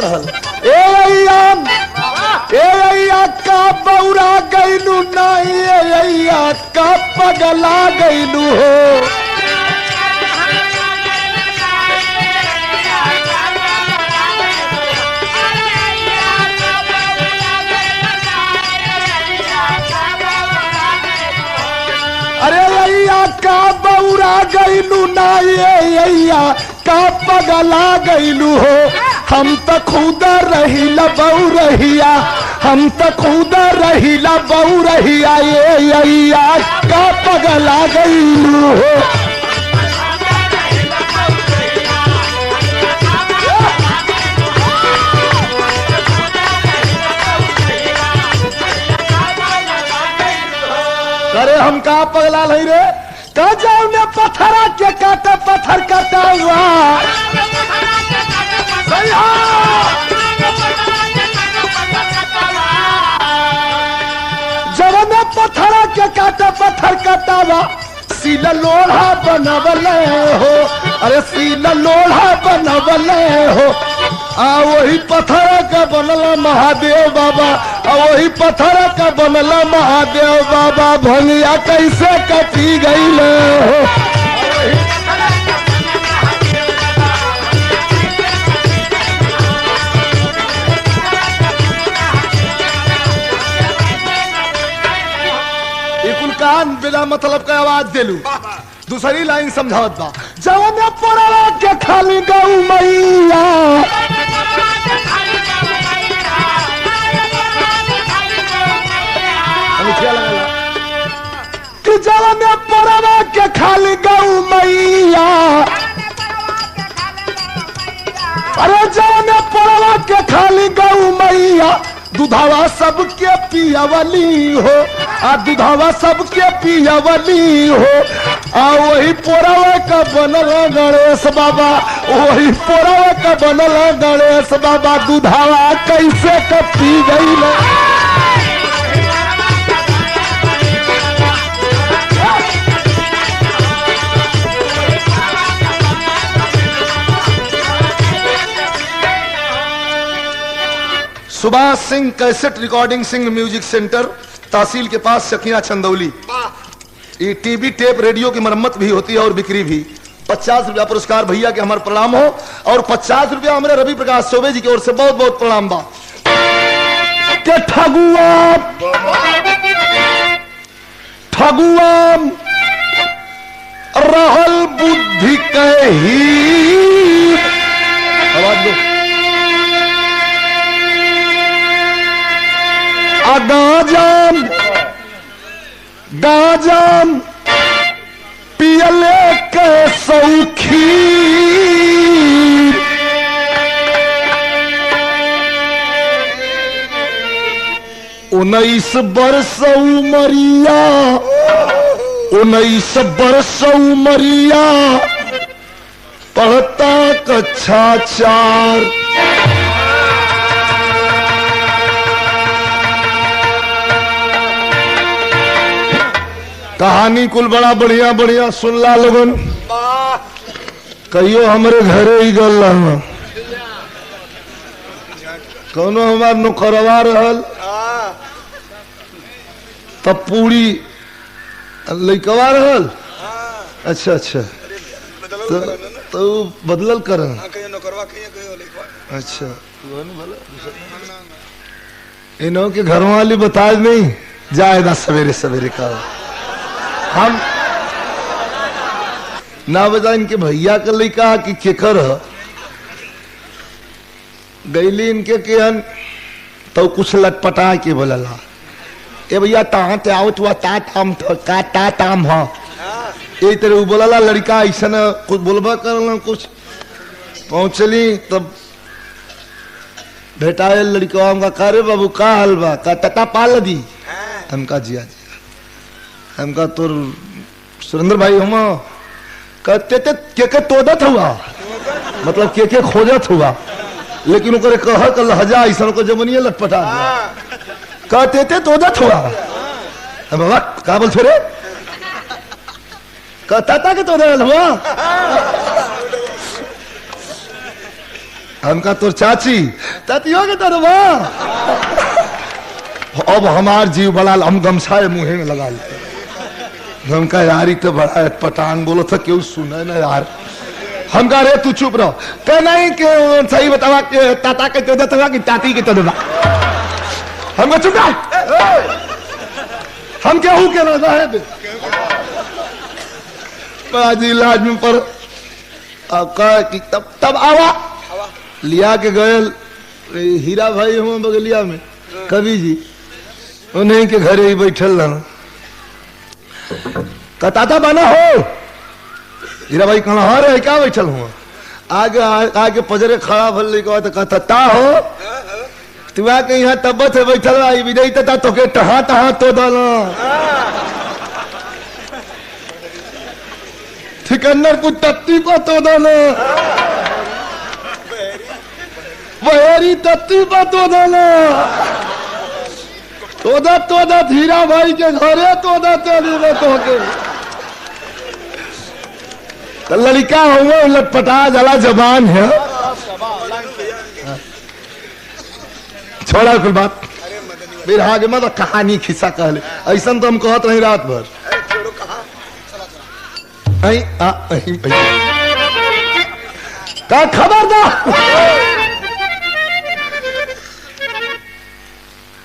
कहत रहल ए अय्या का बौरा गइलू नहीं ए अय्या का पगला गइलू हो। अरे अय्या का बौरा गइलू नहीं ए अय्या का पगला गइलू हो। हम तो खुद रहिला बौरहिया, हम तो खुद रहिला बौरहिया ये अय्या का पगला गइलू हो। अरे हम का पगला नहीं रे का जाओ ने पत्थरा के काटे पत्थर काटा हुआ जब में पत्थरा के काटे पत्थर काटावा सीला लोढ़ा बनवले हो। अरे सीला लोढ़ा बनवले हो आ वही पत्थर का बनला महादेव बाबा, आ वही पत्थर का बनला महादेव बाबा। भंगिया कैसे कटी गई हो। कान बिना मतलब का आवाज देलू। दूसरी लाइन समझावत बा जवन पड़वा के खाली गौ मैया कि जवन पड़वा के खाली गौ मैया। अरे जवन पड़वा के खाली गौ मैया दुधावा सबके पियावली हो। आ दुधावा सबके पियावली हो। आ वही पोरावा का बनल गणेश बाबा, वही पोरावा का बनल गणेश बाबा। दुधावा कैसे का पी गई ले। Subhash Singh cassette recording Singh music centre तहसील के पास सखिया चंदौली। ये टीवी टेप रेडियो की मरम्मत भी होती है और बिक्री भी। 50 रुपया पुरस्कार भैया के हमारे प्रणाम हो और 50 रुपया हमारे रवि प्रकाश चौबे जी की ओर से बहुत बहुत प्रणाम बा। के ठगुआ ठगुआ रहल बुद्धि कही। आवाज दो। गाजम गाजम पियले के सौखी। 19 बरस उमरिया 19 बरस उमरिया पढ़ता कक्षा 4। कहानी कुल बड़ा बढ़िया बढ़िया सुनला लोगन। कहियो हमारे घरे ही गल कौनो हमार नौकरवा रहल तब पूरी लइकवा रहल। अच्छा अच्छा तो बदलल कर। अच्छा इन्हों के घर वाली बता नहीं जाएगा सवेरे सवेरे का। हम ना बता इनके भैया का लइका कि केकर गईली इनके केहन तो कुछ लटपटा के बोलला ए भैया तहाँ ते आवत हुआ ता ताम का ता ताम ह ए तेरे बोलला लड़का ऐसा कुछ बोलबा करला कुछ। पहुंचली तब भेटाए लड़का हमका करे बाबू का हाल बा का तता पाल दी। हमका जिया हमका तोर सुरेंद्र भाई हम कहते के तोदत हुआ मतलब के खोजत हुआ लेकिन ओकरे कह के लहजा ऐसा को जमनिए लटपटा कहते थे तोदत हुआ। बाबा का बोल छोरे कहता था कि तोदत हुआ। हमका तोर चाची ततियो के तरवा अब हमार जीव बड़ा हम गमछाए मुंह में लगा लेते। हमका यार ही तो बड़ा पटांग बोलो था क्यों सुने ना यार। हम कह रहे तू चुप रहो कह नहीं कि सही बतावा कि ताता के चौदह तवा कि ताती के चौदह। हमको चुप हम क्या हूं के ना है बाजी इलाज में पर कि तब आवा लिया के गए हीरा भाई हम बगलिया में कवि जी उन्हीं के घरे ही बैठल रहना कताता बना हो हीरा भाई कहना हाँ रे क्या बैठल हुआ आगे आगे पजरे खड़ा भल तो कहता हो तू आके यहाँ तब्बत है बैठल आई विजय तथा तो के टहा टहा तो डालो ठिकन्नर को तत्ती को तो डालो वहेरी तत्ती को तो डालो तोदा हीरा भाई के घरे तोदा चली तो के लड़का हुआ लटपटा जला जबान है छोड़ा कुल बात फिर आगे मत कहानी खिस्सा कहले ऐसा तो हम कहत रही रात भर का खबरदार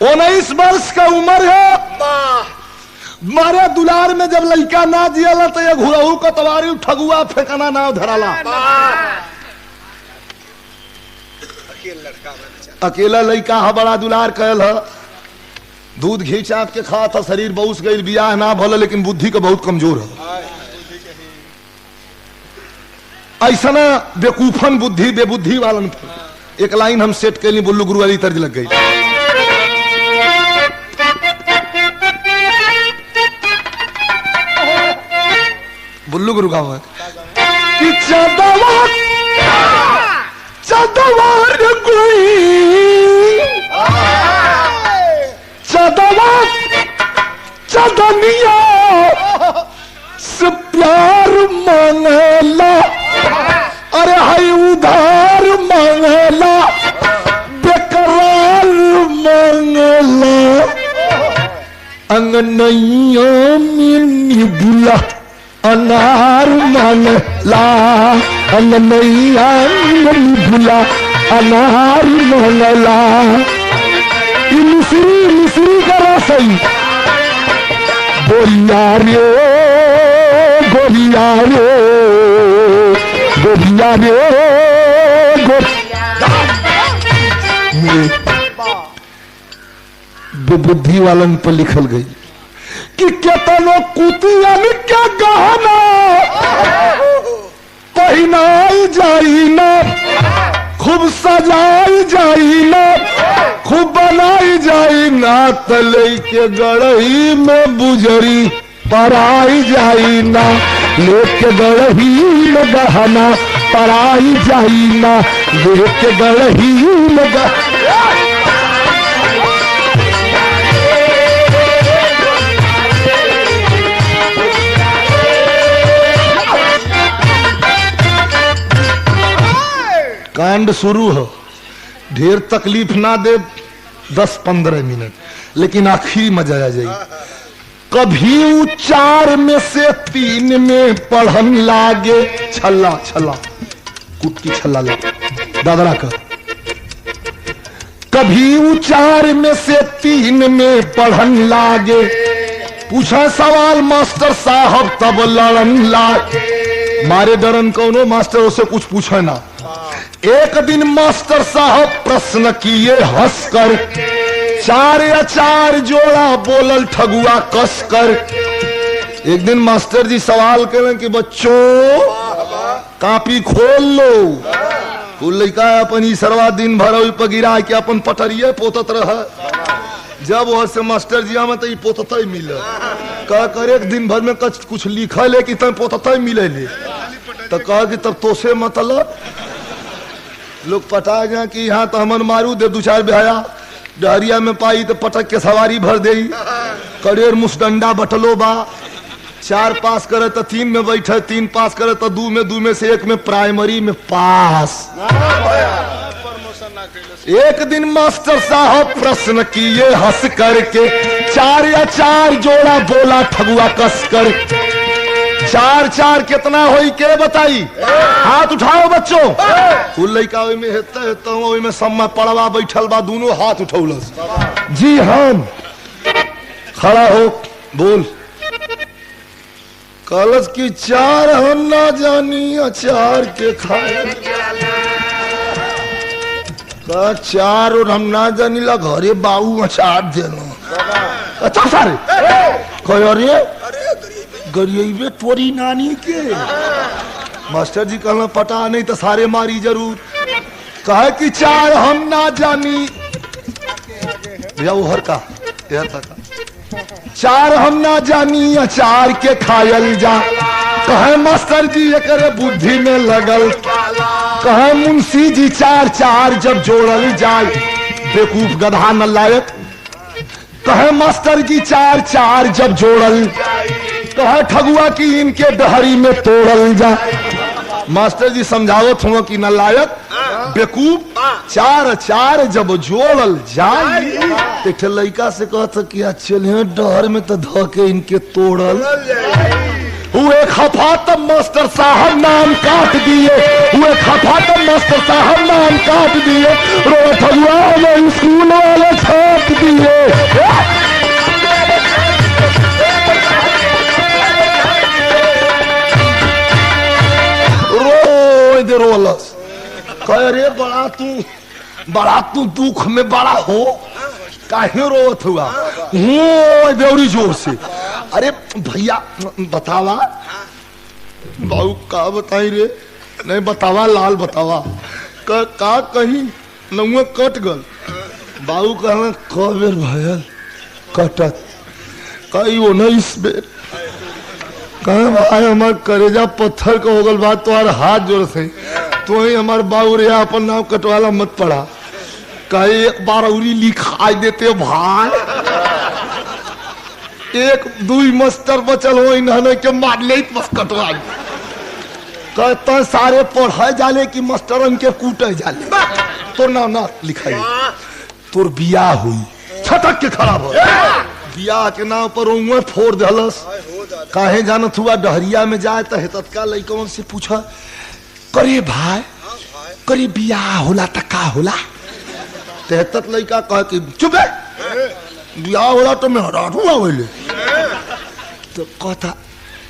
19 वर्ष का उम्र है मारे दुलार में जब लड़का ना जियाला तो ये घुरहू को तवारी ठगुआ फेंकना ना धराला अकेला लड़का है बड़ा दुलार कहल है दूध घी चाप के खा था शरीर बहुत गई बियाह ना भले लेकिन बुद्धि का बहुत कमजोर है ऐसा ना बेकूफन बुद्धि बेबुद्धि वालन एक लाइन हम सेट कर ली बुल्लू गुरु वाली तर्ज लग गई बुल्लू गुरु का हुआ कि चदवार गुई चदनिया से प्यार मांगला अरे हाय उधार मांगला बेकरार मांगला अंगनैया में बुला अनार मांगला अंगनैया में बुला अनार मांगला मिश्री करा सही गोलिया रे गोलिया रे गोलिया रे बुद्धि वालन पर लिखल गई कि केतनो कुतियन क्या गहना पहनाई जाई ना खूब सजाई जाई ना खूब बनाई जाई ना तले के गढ़ही में बुजरी पराई जाई ना लेके गढ़ही में गहना पराई जाई ना लेके गढ़ही में कांड शुरू हो ढेर तकलीफ ना दे 10-15 मिनट लेकिन आखिरी मजा आ जाए कभी 4 में से 3 में पढ़न लागे छल्ला छल्ला कुटकी छल्ला ले दादरा का कभी 4 में से 3 में पढ़न लागे पूछा सवाल मास्टर साहब तब लड़न लागे मारे डरन कौनो मास्टर उसे कुछ पूछे ना एक दिन मास्टर साहब प्रश्न किए हंसकर 4 या 4 जोड़ा बोलल ठगुआ कसकर एक दिन मास्टर जी सवाल करें कि बच्चों कापी खोल लो कुल लड़का अपन सरवा दिन भर पर गिरा के अपन पटरिये पोतत रह जब वह से मास्टर जी में तो पोतत मिले कह कर एक दिन भर में कुछ लिखल है कि तब पोतत मिले तो कह कि तब तो से मतलब लोग पटा गया कि यहाँ तो हमन मारू दे 2-4 बेहया डहरिया में पाई तो पटक के सवारी भर दे करेर मुसडंडा बटलो बा 4 पास करे तो 3 में बैठे 3 पास करे तो 2 में से 1 में प्राइमरी में पास एक दिन मास्टर साहब प्रश्न किए हंस करके, 4 या 4 जोड़ा बोला ठगुआ कस कर। 4 4 कितना होई के बताई? हाथ उठाओ बच्चों। कुल लइका ओई में हेता ओई में सम्मा पड़वा बैठल बा, दोनों हाथ उठौलस। जी हम खड़ा हो बोल। कलश की 4 हम ना जानी अचार के खाए का 4 और हम ना जानी ला घरे बाऊ अचार देनो। अच्छा सारे कहो रे गरियबे तोरी नानी के। मास्टर जी कहना पता नहीं तो सारे मारी जरूर। कहे कि 4 हम ना जानी भैया वो हर का 4 हम ना जानी अचार के खायल जा। कहे मास्टर जी एकरे बुद्धि में लगल। कहे मुंशी जी 4 4 जब जोड़ल जाए बेवकूफ गधा न लायक। कहे मास्टर जी 4 4 जब जोड़ल। कहे ठगुआ की इनके डहरी में तोड़ल जा। मास्टर जी समझावत हुआ कि न लायक बेवकूफ 4 4 जब जोड़ल जाए। एक लड़का से कहता कि चलिए डहर में तो धोके इनके तोड़ल। हुए खफा तब मास्टर साहब नाम काट दिए। हुए खफा तब मास्टर साहब नाम काट दिए। रो ठगुआ में स्कूल वाले छाप दिए। रोलस कह रे बड़ा तू दुख में बड़ा हो काहे रोत हुआ हो बेवरी जोर से। अरे भैया बतावा बाबू का बताई रे? नहीं बतावा लाल बतावा का कहीं नौआ कट गल। बाबू कहना क बेर भयल कटत कई 19 बेर। कहे भाई हमार करेजा पत्थर का होगल बात तुम्हारे हाथ जोड़ से तो ही हमार बाबू रे अपन नाम कटवाला मत पड़ा। कहे एक बार उरी लिखाई देते भाई। 1 2 मास्टर बचल हो इन्होंने के मार ले बस कटवा। कहते सारे पढ़े जाले कि मास्टर इनके कूटे जाले। तो ना लिखाई तोर बियाह हुई छटक के खराब हो। बियाह के नाम पर उंगली फोड़ दलस। काहे जानत हुआ डहरिया में जाए तो तत्काल लइकवन से पूछा करे भाई करे बियाह होला त का होला? तेहतत लइका कह कि चुप है बियाह होला तो मेहरारू आवेले। तो कहता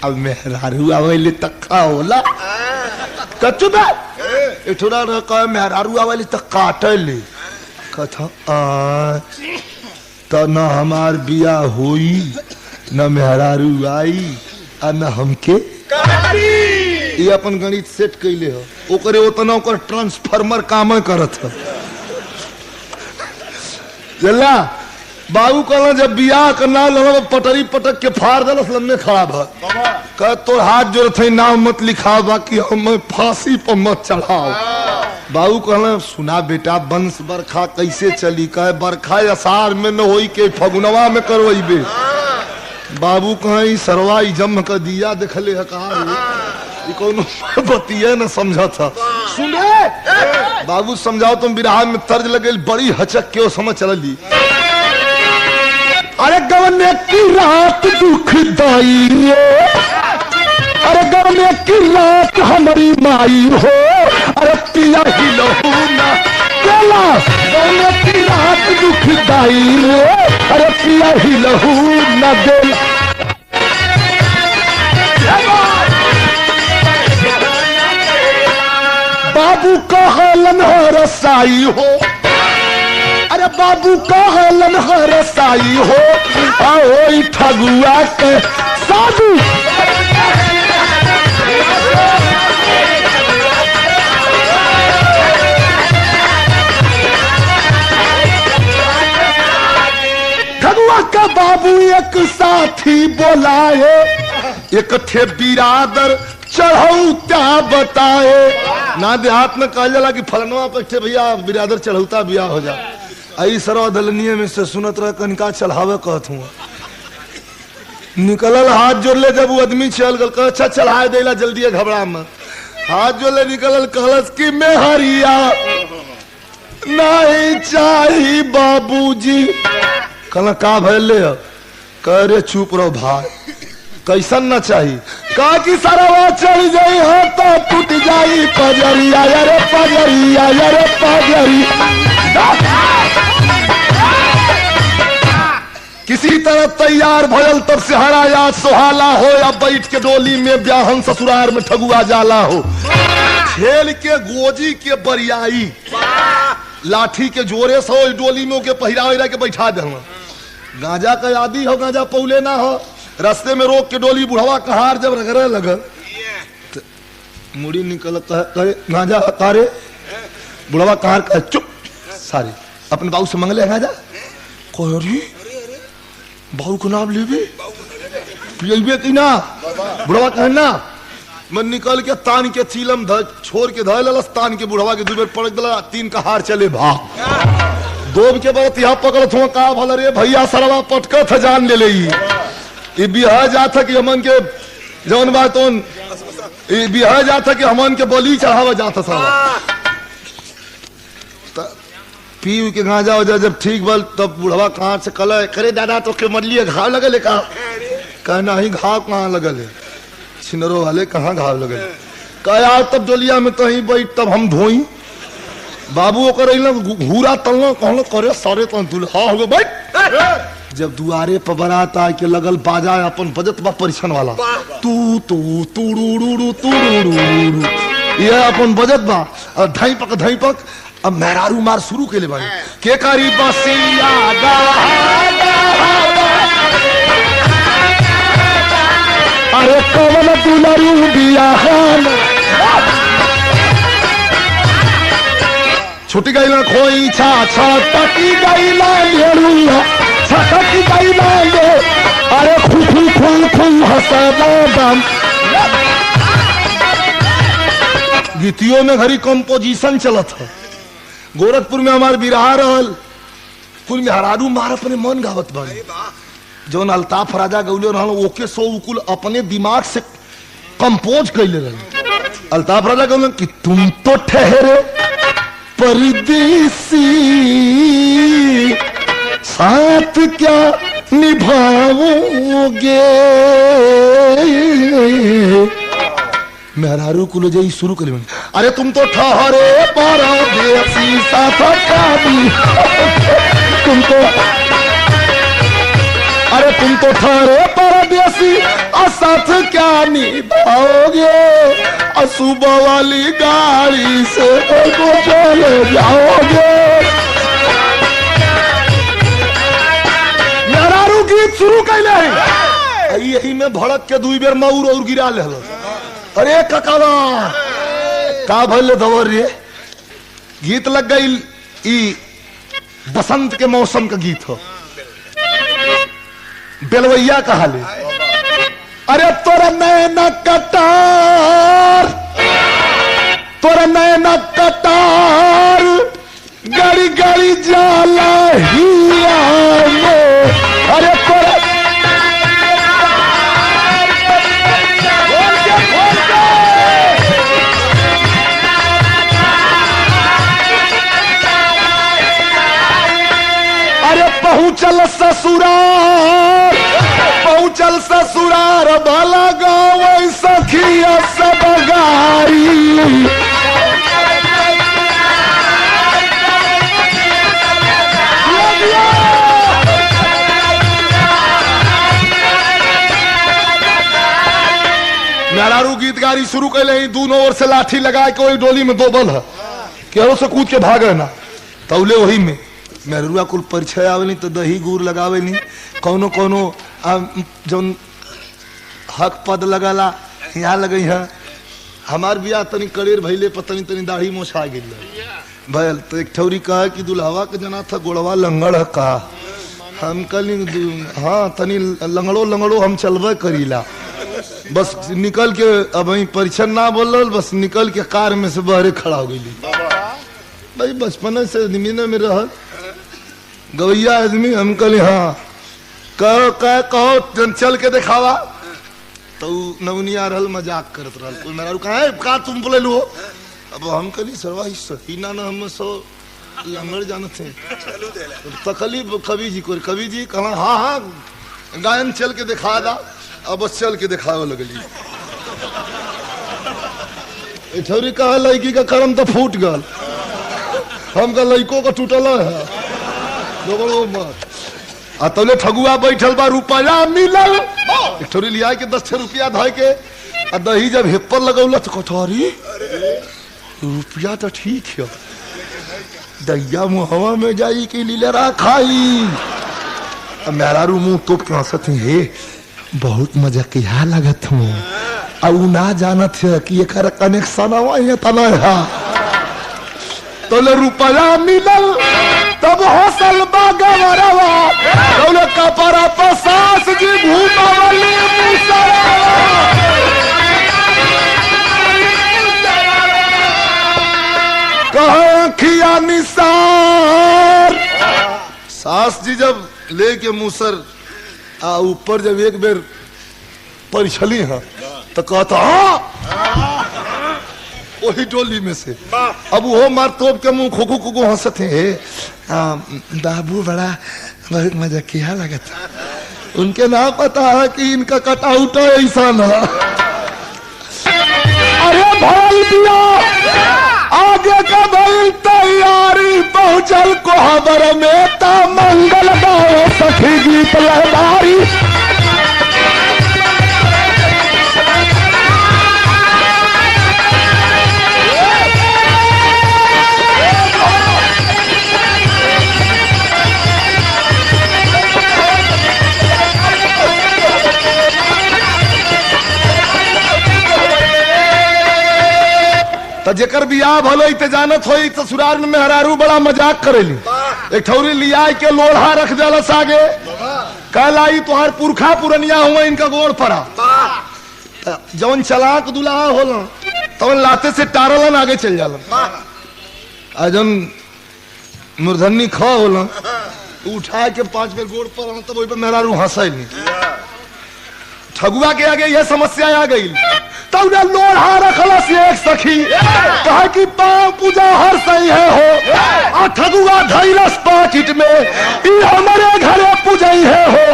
अब मेहरारू आवेले त का होला? क चुप है एठोरा न कह मेहरारू आवेले त काटले। कहता तो न हमार बियाह होई न मेहरारू आई आ न हमके ये अपन गणित सेट कैले हो। ओकरे उतना ओकर ट्रांसफार्मर काम करत है। जल्ला बाबू कहला जब बियाह करना लगा पटरी पटक के फाड़ दलस लम्बे खराब है। कह तो हाथ जोड़ थे नाम मत लिखाओ बाकी हम फांसी पर मत चढ़ाओ। बाबू कहला सुना बेटा बंश बरखा कैसे चली? कहे बरखा असार में न होई के फगुनवा में करवैबे। बाबू कहीं सरवा जम का दिया देखले है कहा कोनो बतिया न समझा था। सुने बाबू समझाओ तुम विराह में तर्ज लगे बड़ी हचक के समझ चली। अरे गवने की रात दुखदाई रे। अरे गवने की रात हमारी माई हो। अरे पिया ही लहू ना केला गवने की रात दुखदाई रे। अरे पिया ही लहू ना देला। बाबू का हालन हो रसाई हो। अरे बाबू का हालन हो रसाई हो। आओ ठगुआ के साधु ठगुआ का बाबू एक साथी बोलाए। एक थे बिरादर चढ़ौता बताए। ना देहात में कहा जाला कि फलनवा पे भैया बिरादर चढ़ौता बियाह हो जा। आई सरवा दलनिये में से सुनत रह कनका चढ़ावे कहत हूँ। निकलल हाथ जोड़ ले जब वो आदमी चल गल कह अच्छा चढ़ाए देला जल्दी घबरा में। हाथ जोड़ ले निकलल कहलस कि मैं हरिया नहीं चाहिए बाबूजी। कहला का भले कह रे चुप रहो भाई, कैसन ना चाहिए? कहा कि सारा चढ़ जाई हो तो टूट जाई पजरिया रे पजरिया रे पजरिया। किसी तरह तैयार भयल तब से हरा याद सुहाला हो, या बैठ के डोली में ब्याहन ससुरार में ठगुआ जाला हो। खेल के गोजी के बरियाई लाठी के जोरे से हो डोली में के पहिरा के बैठा दे। गांजा का आदि हो, गांजा पौले ना हो, रास्ते में रोक के डोली बुढ़वा कहार जब रगड़े लगल मुड़ी निकल करे गांजा तारे बुढ़वा कहार कहे चुप सारी अपने बाबू से मंगले गांजा। कोरी बाबू को नाम लेबे पियबे कि ना? बुढ़वा कहे ना। मन निकल के तान के चीलम छोड़ के धलस, तान के बुढ़वा के दू बेर पड़क दिला, तीन कहार चले भाग। दोब के बाद यहाँ पकड़त हो का भल रे भैया सरवा पटकत है जान ले ले। बिहार जाता कि हमन के जौन बात बिहार जाता कि हमन के बलि चढ़ावा जाता सारा। पी के गांजा हो जा जब ठीक बल तब बुढ़वा कहां से कल करे दादा तो के मरलिए घाव लगल का? कहना ही घाव कहाँ लगल है? छिनरो वाले कहाँ घाव लगल? कह यार तब डोलिया में तो ही बैठ तब हम धोई। बाबू कर घूरा तलना कहलो करे सारे तो दुल्हा हो गए बैठ। जब दुआरे पर बारात आ के लगल बाजा अपन बजत बा परिछन वाला तू तू तुड़ू तुड़ू ये अपन बजत बा और धाई पक अब मेहरारू मार शुरू के ले भाई के करी बसिया अरे कवन दुलरू बियाहन छुटी गई ना खोई छा टकी गई ना लेड़ूया छटकी गई ना ले अरे खू हंसना दम। गीतियों में घरी कंपोजिशन चलत है। गोरखपुर में हमारे बिरहा रहल कुल में हरारू मार अपने मन गावत बने जौन अल्ताफ राजा गौले रहल ओके सो उकुल अपने दिमाग से कंपोज कैले रहल। अल्ताफ राजा गौले कि तुम तो ठहरे परदेसी साथ क्या निभाओगे। मेहरारू कुल जई शुरू कर अरे तुम तो ठहरे परदेसी साथ क्या तुम तो ठहरे परदेसी और साथ क्या निभाओगे। और सुबह वाली गाड़ी से तो चले जाओगे। मेहरारू गीत शुरू कैले यही में भड़क के दुई बेर मऊर और गिरा ले। अरे ककावा का भले दवर रे गीत लग गई ई बसंत के मौसम का गीत हो बेलवैया कहा ले। अरे तोरा नैना कटार गड़ी गड़ी जाला हिया में। अरे तोरा पहुंचल ससुरार भला गाँव सखिया सब गारी। मेहरारू गीत गारी शुरू कर ले दोनों ओर से लाठी लगा के वही डोली में दो बल है केरो से कूद के भागे ना तौले वही में मेहरुआ कुल परिचय आवे नहीं तो दही गुड़ लगावे नहीं कौनो कौनो जौन हक पद लगाला यहाँ लगे है। हमार बिया तनी करेर भैले पतनी तनी दाढ़ी मोछा गिर भैल तो एक ठौरी कहा कि दुल्हवा के जना था गोड़वा लंगड़ का हम कल हाँ तनी लंगड़ो हम चलबे करीला बस निकल के अब परिचय ना बोल बस निकल के कार में से बहरे खड़ा हो गई। भाई बचपन से जमीन में रह गवैया आदमी हम कल हाँ कहो चल के दिखावा तो नवनिया रहल मजाक करत रहल कोई मेरा कहा का तुम बोले लो अब हम कली सरवा सही ना हम सो लंगड़ जाना थे तकलीफ कवि जी को कवि जी कहा हाँ हाँ गायन चल के दिखा दा अब चल के दिखावे लगली छोरी कहा लड़की का करम तो फूट गल हमका लड़कों का टूटल है आ तौले ठगुआ बैठल बा रुपया मिलल एक छोरी लिया के 10 रुपया धय के आ दही जब हेपर लगौल तो कटोरी रुपया तो ठीक है दैया मुहवा में जाई कि लीलरा खाई मेरा रू मुंह तो क्यों सत हे बहुत मजा किया लगत हूँ और ना जानत है कि एक कनेक्शन है तना है तो रुपया मिलल तब हौसल बागवरवा तौले कपड़ा पसास जी घूमवली कहे खिया निसार सास जी जब लेके मूसर आ ऊपर जब एक बेर परिछली है तो कहता हाँ वही टोली में से अब वो मार तोप के मुंह खोखू खोखू हंसते हैं बाबू बड़ा बहुत मजा किया लगा था उनके ना पता है कि इनका कटआउट ऐसा ना अरे भाई दिया आगे का भाई तैयारी पहुंचल कोहबर में ता मंगल गाओ सखी गीत लहरारी तो जेकर बियाह भले ते जानत होई तो ससुराल में मेहरारू बड़ा मजाक करेली एक ठौरी लिया के लोढ़ा रख देलस आगे कल आई तुहार पुरखा पुरनिया हुआ इनका गोड़ पड़ा जौन चलाक दुल्हा होला तवन लाते से टारलन आगे चल जालन जौन मूर्धनी ख होला उठा के 5 बेर गोड़ पर तब वही पे मेहरारू हंसै नहीं ठगुआ के आगे यह समस्या आ गई तब लोढ़ा रखला से एक सखी कहा कि पांव पूजा हर सही है हो आ ठगुआ धैरस पाकिट में ई हमारे घरे पूजई है हो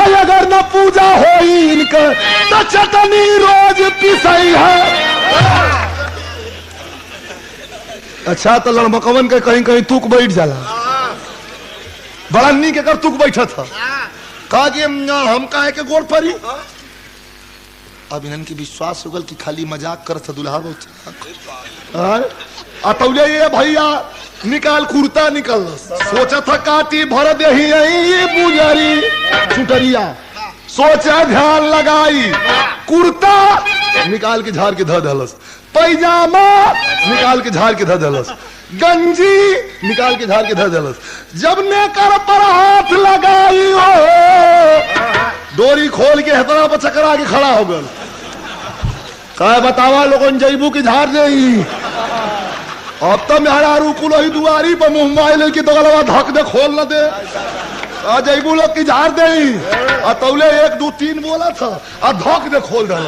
और अगर न पूजा होई इनका तो चटनी रोज पिसई है अच्छा तो लड़मकवन के कहीं कहीं तुक बैठ जाला बड़ा नीक एकर तुक बैठा था कहा कि हम काहे के गोड़ परी अब इन्हन की विश्वास हो गल कि खाली मजाक करत दुल्हा बहुत अतौले ये भैया निकाल कुर्ता निकल सोचा था काटी भर दे ये पुजारी छुटरिया सोचा ध्यान लगाई कुर्ता निकाल के झाड़ के ध दलस पैजामा निकाल के झाड़ के ध दलस गंजी निकाल के झाड़ के ध दलस जब ने कर पर हाथ लगाई हो डोरी खोल के हतरा पर चकरा के खड़ा हो गल कहे बतावा लोगन जैबू की झाड़ दे अब तो मेहरा रुकुल ही दुआरी पर मुंह माइल की दगलवा धक दे खोल न दे जैबू लोग की झाड़ दे तौले 1 2 3 बोला था धक दे खोल दे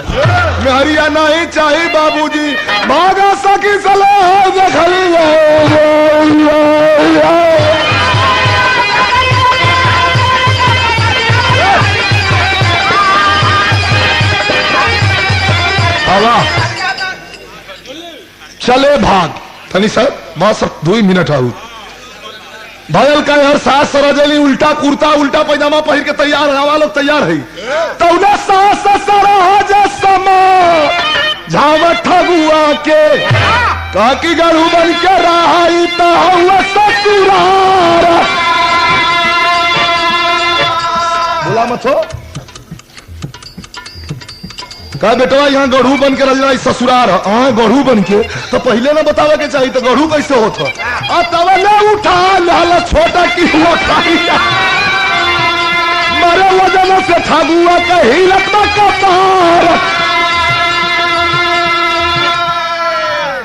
मेहरिया नहीं चाहिए बाबूजी भागा सकी सलाह देखली चले भाग तनी सर बस 2 मिनट आऊ भयल का यार सास सरजली उल्टा कुर्ता उल्टा पैजामा पहन के तैयार हवा लोग तैयार है तौला सास सरहज समा झावट ठगुआ के काकी गरू बन के रहाई तो हुआ ससुरार बोला मत हो कहा बेटवा यहाँ गढ़ू बन के रह ससुरार हाँ गढ़ू बन के तो पहले ना बतावे के चाहिए तो गढ़ू कैसे होता तब न उठा लाल छोटा की हुआ मरे वजन से ठगुआ का हिलत में कपार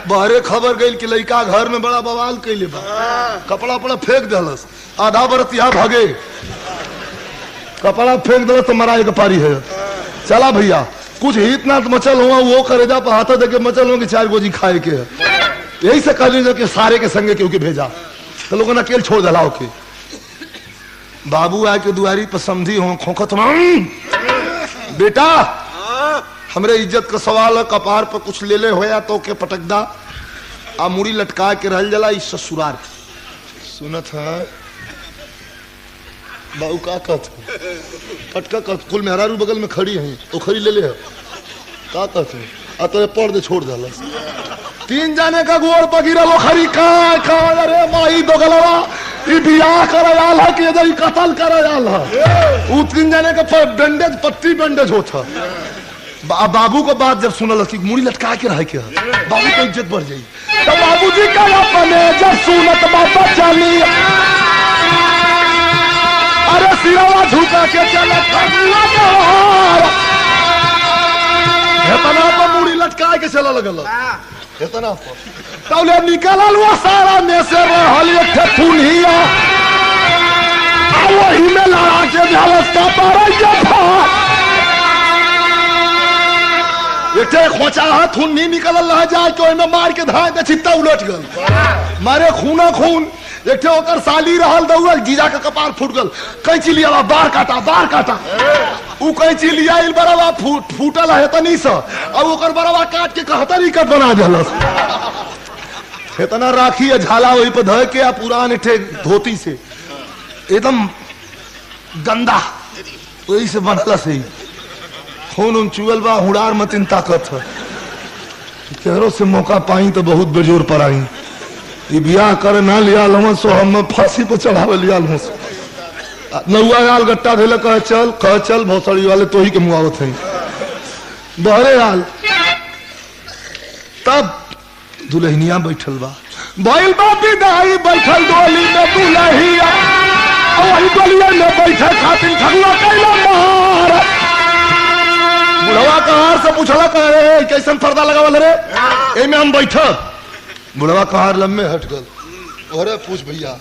बाहरे खबर गई कि लड़का घर में बड़ा बवाल कैले बा कपड़ा पड़ा फेंक दलस आधा बरत यहाँ भागे कपड़ा फेंक दलस तो मराए के पारी है चला भैया कुछ हित ना मचल हुआ वो करेजा पर हाथ देके मचल हो कि 4 गोजी खाए के यही से कहने जो कि सारे के संगे क्योंकि भेजा तो लोगों ने अकेले छोड़ दलाओ के बाबू आके दुआरी पर समझी हो खोखत बेटा हमरे इज्जत का सवाल है, कपार पर कुछ ले ले होया तो के पटकदा आ मुड़ी लटका के रहल जला इस ससुरार सुनत है बाबू का कहत पटका कहत कुल मेहरारू बगल में खड़ी है तो खड़ी ले ले है का कहत आ तो पड़ दे छोड़ दला 3 जाने का गोड़ पर गिरा वो खरी का अरे माई दो गलवा ई बियाह करायाल है कि इधर कत्ल करायाल है वो 3 जाने का बैंडेज पट्टी बैंडेज होता बाबू को बात जब सुनल कि मुड़ी लटका के रह के बाबू की इज्जत बढ़ जाई तो बाबूजी का अपने जब सुनत बाबा चली अरे सिरवा झुका के चला इतना तो मुड़ी लटका के चला लगल इतना तौले निकलल वो सारा में से रहल एक ठुनिया वही में लड़ा के झालस का पारा एक खोचा हाथ खून नहीं निकल रहा जाए तो में मार के धाए चित्ता उलट गल मारे खूना खून एक ओकर साली रहल दौड़ल जीजा का कपार फूट गल कैंची लिया बार काटा उ कैंची लिया इल बरावा फूटल है तनी सा अब ओकर बरावा काट के कहतरी कट बना देलस इतना राखी है झाला वही पे धर के पुरान इठे धोती से एकदम गंदा वही से बनल से खून उन चुअल बा हुड़ार मत इन ताकत है तेहरों से मौका पाई तो बहुत बेजोर पर आई ये बियाह करे ना लिया लमन सो हम फांसी पर चढ़ावे लिया लमन नौआ गाल गट्टा धेले कह चल भौसड़ी वाले तो ही के मुआवत है बहरे हाल तब दुल्हनिया बैठल बा बैल बापी दाई बैठल डोली में दुल्हिया वही डोलिया में बैठे खातिर ठगुआ कैला मार बुढ़वा कहार से पूछला कहे कैसन पर्दा लगावल रे ए में हम बैठ बुढ़वा कहार लम्बे हट गल अरे पूछ भैया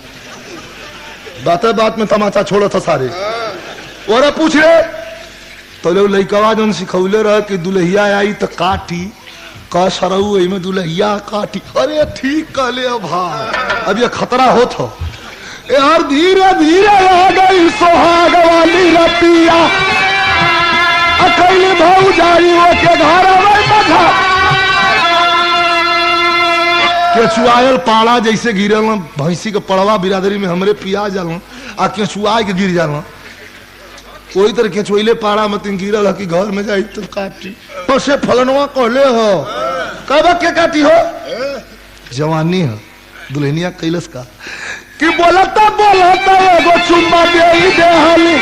बात में तमाचा छोड़ा था सारे अरे पूछ रे तो लोग लइकवा जन सिखौले रह कि दुल्हिया आई तो काटी का सरऊ में दुल्हिया काटी अरे ठीक कहले भाई अब ये खतरा होत हो यार धीरे धीरे आ गई सोहाग वाली रतिया अकेले भाऊ जारी हो के घर केचुआयल पाड़ा जैसे गिरल भैंसी के पड़वा बिरादरी में हमरे पिया जल आ केचुआ के गिर जाल कोई तरह केचुआले पाड़ा मत गिरल है कि घर में जाई तो काटी तो से फलनवा कहले हो कब के काटी हो जवानी है दुल्हनिया कैलस का कि बोलता एगो चुम्मा दे ही दे हाली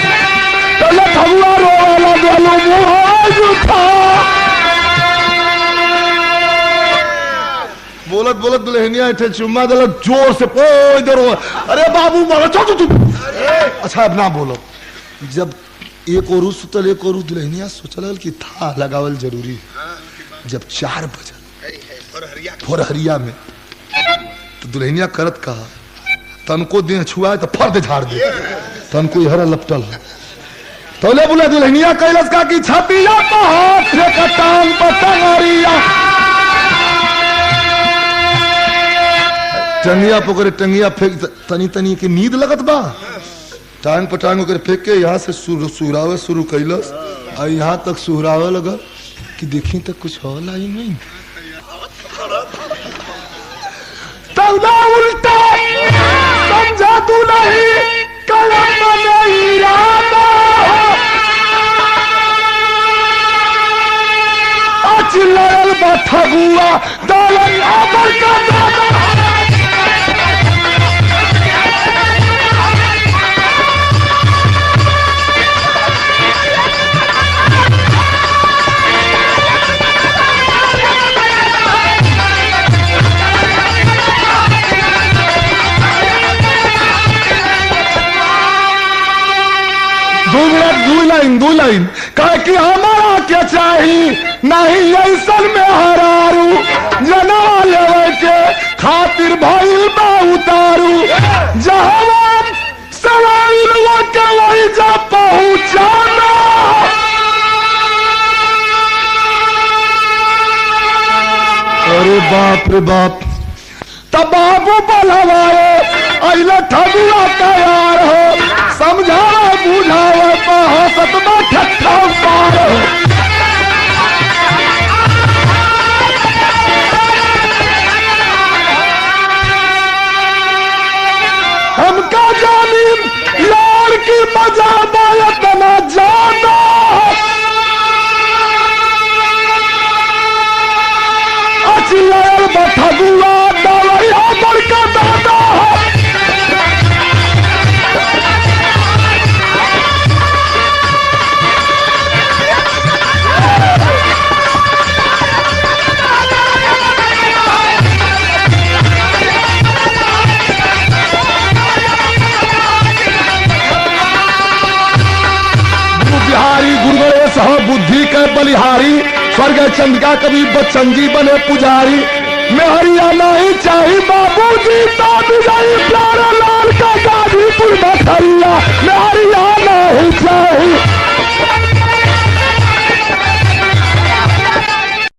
तले भगवा रोवाला देलो मुहाज उठा बोलत दुल्हनिया इठे चुम्मा देला जोर से ओ इधर अरे बाबू मारो चल अच्छा अब ना बोलो जब एक और सुतल एक और दुल्हनिया सोचल कि था लगावल जरूरी जब 4 बजल फोरहरिया में तो दुल्हनिया करत कहा तनको देह छुआ तो फर्द झाड़ दे तनको हरा लपटल है तोले बोला दुल्हनिया कैलस का की छतिया पर हाथ से कटान पर टंगरिया टंगिया पकड़े टंगिया फेंक तनी तनी के नींद लगत बा टांग पर टांग कर फेंक के यहाँ से सुहरावे शुरू कैलस और यहाँ तक सुहरावे लगा कि देखी तक कुछ होला ही नहीं तौला उल्टा समझा तू नहीं कलम नहीं इरादा चिल्लायल बा ठगुआ दालन आबर का दादा दो लाइन कहे कि हमारा क्या चाहिए नहीं ऐसन में हरारू जना लेवे के खातिर भइल बा उतारू जहां सवाल के वही जा पहुंचाना अरे बाप रे बाप तब बाबू बोलवाए अइला ठगुआ तैयार हो समझावे बुझावे तो हो सतमा ठट्ठा पार हो हमका जानी यार की मजा दायत ना जाना अचियार बठगुआ डालैया बड़का दादा बुद्धि के बलिहारी स्वर्ग चंद्रिका कवि बच्चन जी बने पुजारी मैं हरियाणा ही चाहिए बाबू जी